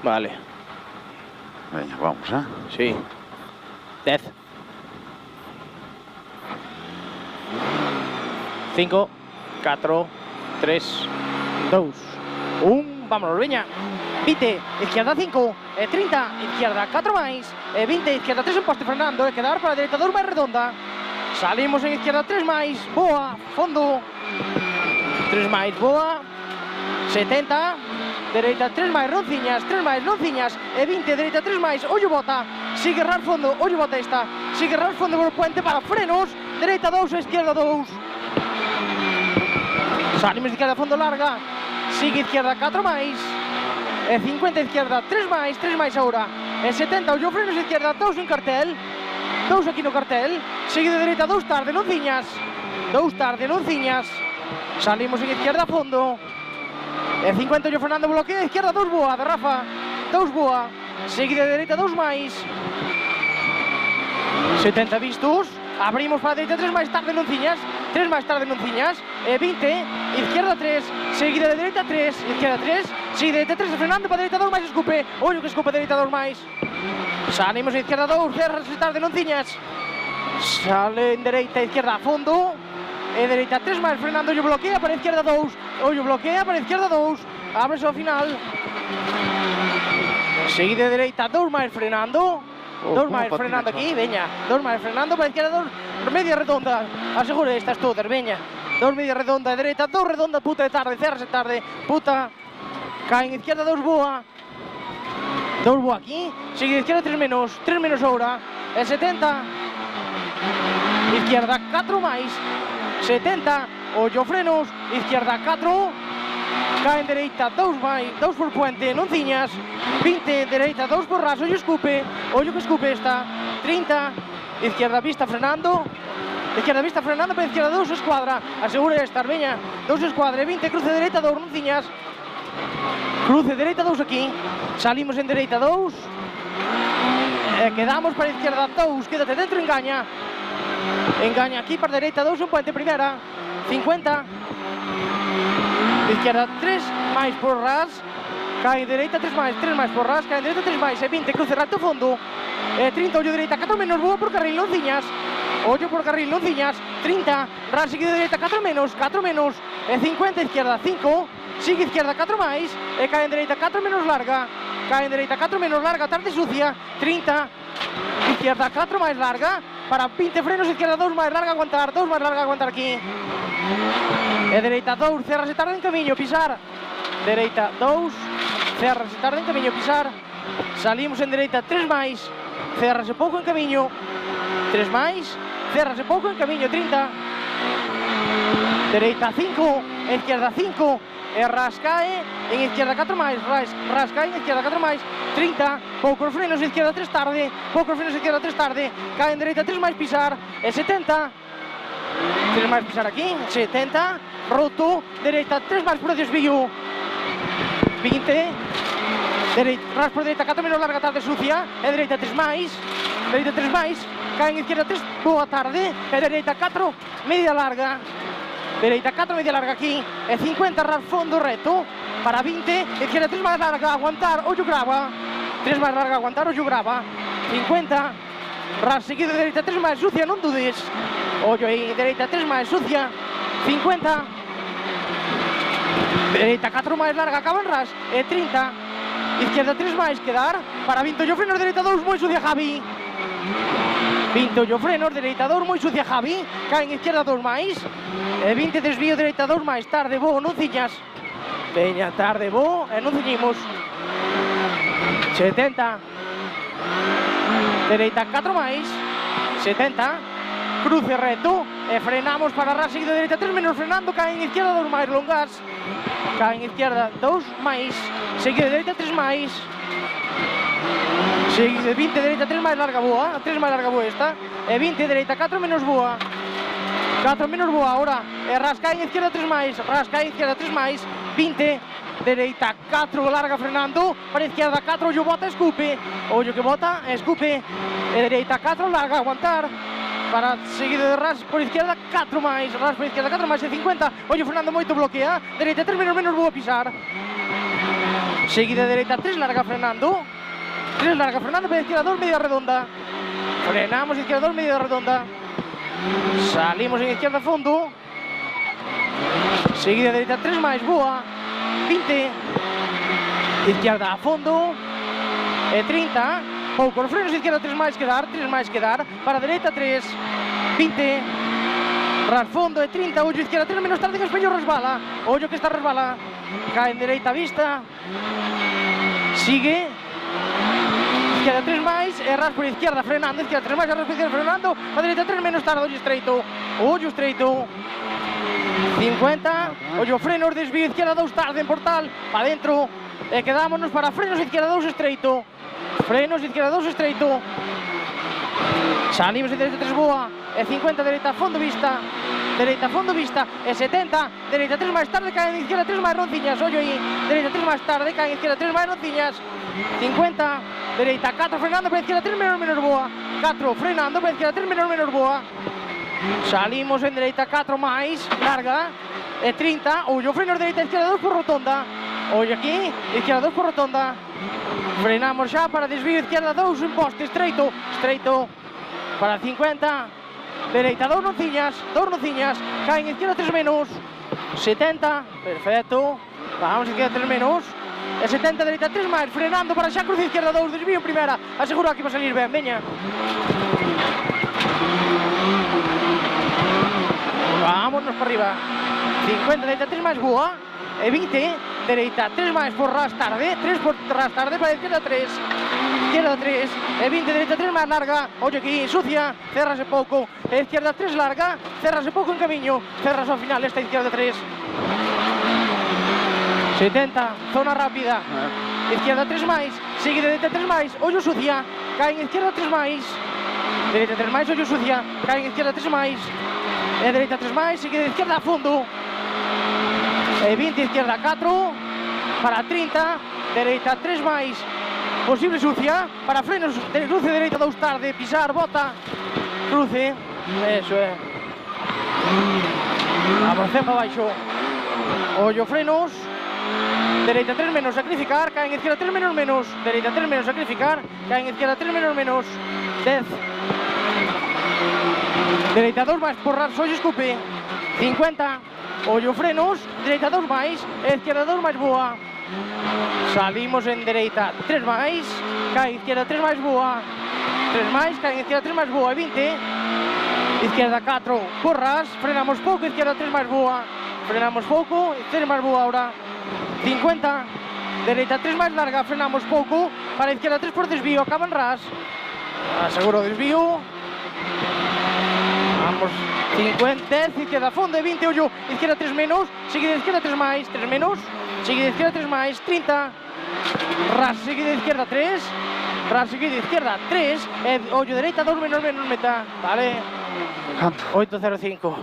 Vale. Veña, vamos, Sí. 10. 5, 4, 3, 2, 1. Vámonos, veña. 20, izquierda 5, 30, izquierda 4 máis, 20, izquierda 3 en poste frenando, quedar para a dereita 2 máis redonda. Salimos en izquierda 3 máis, boa, fondo. 3 máis, boa. 70, dereita 3 máis, ronciñas, 3 máis, ronciñas, 20, dereita 3 máis, ollo bota, sigue ras fondo, ollo bota esta, sigue ras fondo por el puente para frenos, dereita 2, izquierda 2. Salimos de izquierda fondo larga, sigue izquierda 4 máis, 50 izquierda 3 máis ahora, 70 ollo frenos izquierda 2 en cartel, 2 aquí no cartel, sigue de dereita 2 tarde, lonciñas, 2 tarde, lonciñas. Salimos en izquierda fondo, 50 ollo frenando bloqueo, izquierda 2 boa, de Rafa, 2 boa, sigue de dereita 2 máis, 70 vistos, abrimos para a dereita 3 máis tarde, lonciñas, 3 máis tarde, lonciñas, 20, izquierda 3, seguida de dereita 3, izquierda 3, sigue de dereita 3, frenando para dereita 2 máis, escupe, ollo que escupe dereita 2 máis. Salimos en izquierda 2, cerras tarde, lonciñas, sale en dereita, izquierda a fondo, dereita 3 máis, frenando, ollo bloquea para izquierda 2, ollo bloquea para izquierda 2, ábrese ao final, sigue de dereita 2 máis frenando, 2 máis frenando aquí, veña, 2 máis frenando para izquierda 2, media redonda, asegure estas todas, veña, 2 media redonda, dereita 2 redonda, puta de tarde, cerrase tarde, puta, cae en izquierda 2 boa, 2 boa aquí, sigue de izquierda 3 menos ahora, 70, izquierda 4 máis, 70, ollo frenos, izquierda 4, cae en dereita 2 máis, 2 por puente, nonciñas, 20, dereita 2 por ras, ollo escupe, ollo que escupe esta, 30, izquierda vista frenando para izquierda 2 escuadra, asegure de estar, veña, 2 escuadra, 20, cruce dereita 2, nonciñas, cruce dereita 2 aquí, salimos en dereita 2, quedamos para izquierda 2, quédate dentro, engaña aquí para dereita 2, en puente primera, 50, izquierda 3 máis por ras, cae dereita 3 máis por ras, cae dereita 3 máis, 20, cruce recto fondo, 30, ollo dereita 4 menos, boa por carril, lonciñas, ollo por carril, lonciñas, 30, ras, sigue de dereita 4 menos, 50, izquierda 5, sigue izquierda 4 máis, cae en dereita 4 menos larga, tarde sucia, 30, izquierda 4 máis larga, para 20 frenos, izquierda 2 máis larga, aguantar, 2 máis larga, aguantar aquí, dereita 2, cerrase tarde en camiño, pisar, dereita 2, cerrase tarde en camiño, pisar, salimos en dereita 3 máis, cerrase pouco en camiño, 3 máis, cerrase pouco en camiño, 30, dereita 5, izquierda 5, ras cae, en izquierda 4 máis, ras cae, en izquierda 4 máis, 30, poucos frenos, izquierda 3 tarde, cae en dereita 3 máis, pisar, 70, 3 máis pisar aquí, 70, roto, dereita 3 máis por desvío, 20, ras por dereita 4 menos larga, tarde sucia, dereita 3 máis, cae en izquierda 3, boa tarde, dereita 4, media larga, dereita 4, media larga aquí, 50, ras fondo recto, para 20, izquierda 3 máis larga, aguantar, ollo grava, 3 máis larga, aguantar, ollo grava, 50, ras seguido de dereita 3 máis sucia, non dudes, ollo aí, dereita 3 máis sucia, 50, dereita 4 máis larga, acaba en ras, 30, izquierda 3 máis, quedar, para 20, ollo frenos, dereita 2, moi sucia Javi, 20 ollo frenos, dereita 2, moi sucia Javi, cae en izquierda 2 máis, 20 desvío, dereita 2 máis, tarde, bo, non ciñas, veña, tarde, bo, non ciñimos, 70, dereita 4 máis, 70, cruce recto, frenamos para ras, seguido dereita 3 menos, frenando, cae en izquierda 2 máis, longas, cae en izquierda 2 máis, seguido dereita 3 máis, seguido 20, dereita 3 máis larga boa, 3 máis larga boa esta, 20, dereita 4 menos boa, 4 menos boa, ahora, ras cae en izquierda 3 máis, 20, dereita 4 larga frenando, para izquierda 4, ollo bota, escupe, ollo que bota, escupe, dereita 4 larga, aguantar, para seguido de ras por izquierda 4 máis, ras por izquierda 4 máis, 50, ollo frenando moito, bloquea, dereita 3 menos boa, pisar, Seguida derecha 3 larga frenando. 3 larga frenando para izquierda 2 media redonda. Frenamos izquierda 2 media redonda. Salimos en izquierda fondo. Seguida derecha 3 máis, boa. 20. Izquierda a fondo. E 30. Pouco os frenos, izquierda 3 máis quedar, 3 máis quedar. Para derecha 3. 20. Ras fondo e 30, ollo izquierda 3 menos tarde que o espello resbala. Ollo que está resbala. Cae en dereita vista. Sigue. Izquierda 3 máis e ras por izquierda frenando. Izquierda 3 máis e ras por izquierda frenando. A dereita 3 menos tarde, ollo estreito. Ollo estreito. 50. Ollo frenos, desvío izquierda 2 tarde en portal. Para dentro. E quedámonos para frenos izquierda 2 estreito. Frenos izquierda 2 estreito. Salimos en derecha 3 boa. E 50 dereita fondo vista. Dereita fondo vista. E 70. Dereita 3 máis tarde, caen izquierda 3 máis ronciñas. Ollo aí. Dereita 3 máis tarde, caen izquierda 3 máis ronciñas. 50. Dereita 4 frenando para izquierda 3 menos boa. 4 frenando para izquierda 3 menos boa. Salimos en dereita 4 máis. Larga. E 30. Ollo frenos dereita izquierda 2 por rotonda. Ollo aquí. Izquierda 2 por rotonda. Frenamos xa para desvío izquierda 2 en poste estreito. Estreito. Para 50. Dereita 2 nociñas. 2 nociñas. Caen izquierda 3 menos. 70. Perfecto. Vamos izquierda 3 menos. E 70 dereita 3 máis. Frenando para xa cruz izquierda 2. Desvío primeira. Aseguro que va a salir ben. Veña. Vámonos para arriba. 50 dereita 3 máis boa. E 20. Dereita 3 máis por ras tarde. 3 por ras tarde para izquierda 3. Izquierda 3. E 20 dereita 3 máis larga. Ollo aquí, sucia. Cerrase pouco. E izquierda 3 larga. Cerrase pouco en camiño. Cerras ao final esta izquierda 3. 70. Zona rápida. Izquierda 3 máis. Sigue dereita 3 máis. Ollo sucia. Caen izquierda 3 máis. Dereita 3 máis. Ollo sucia. Caen izquierda 3 máis. E dereita 3 máis. Sigue de izquierda a fondo. E 20 izquierda 4. Para 30. Dereita 3 máis. Posible sucia. Para frenos. Cruce dereita 2 tarde. Pisar, bota. Cruce. Eso é. Avancemos para baixo. Ollo frenos. Dereita 3 menos, sacrificar. Caen izquierda 3 menos menos. Dereita 3 menos, sacrificar. Caen izquierda 3 menos menos. 10. Dereita 2 máis, porrar, ollo escupe. 50. Ollo frenos. Dereita 2 máis. Izquierda 2 máis boa. Salimos en dereita 3 máis. Caen izquierda 3 máis boa. 3 máis, caen izquierda 3 máis boa. 20. Izquierda 4, porras. Frenamos pouco, izquierda 3 máis boa. Frenamos pouco, 3 máis boa ahora. 50. Dereita 3 máis larga, frenamos pouco. Para izquierda 3 por desvío, acaba en ras. Aseguro desvío. Vamos, 50, 10, izquierda fondo, 20, ollo, izquierda 3 menos. Sigue de izquierda 3 máis, 3 menos. Sigue de izquierda 3 máis, 30. Ras, sigue de izquierda 3. Ras, sigue de izquierda 3. Ollo dereita 2 menos menos meta. Vale. 8.05.